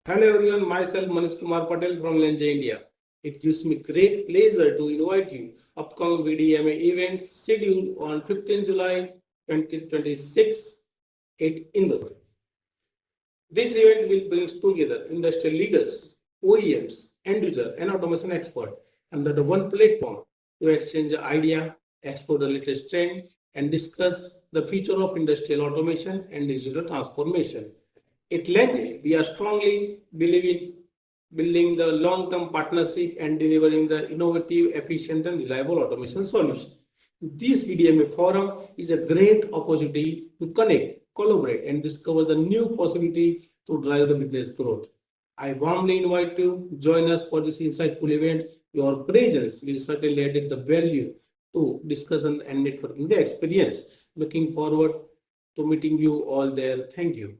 Hello everyone, myself Manishkumar Patel from Lenze, India. It gives me great pleasure to invite you upcoming VDMA event scheduled on 15 July 2026 at Indore. This event will bring together industrial leaders, OEMs, end user, and automation experts under the one platform to exchange idea, explore the latest trend, and discuss the future of industrial automation and digital transformation. At Lenze, we are strongly believe in building the long-term partnership and delivering the innovative, efficient, and reliable automation solution. This VDMA forum is a great opportunity to connect, collaborate, and discover the new possibility to drive the business growth. I warmly invite you to join us for this insightful event. Your presence will certainly add the value to discussion and networking the experience. Looking forward to meeting you all there. Thank you.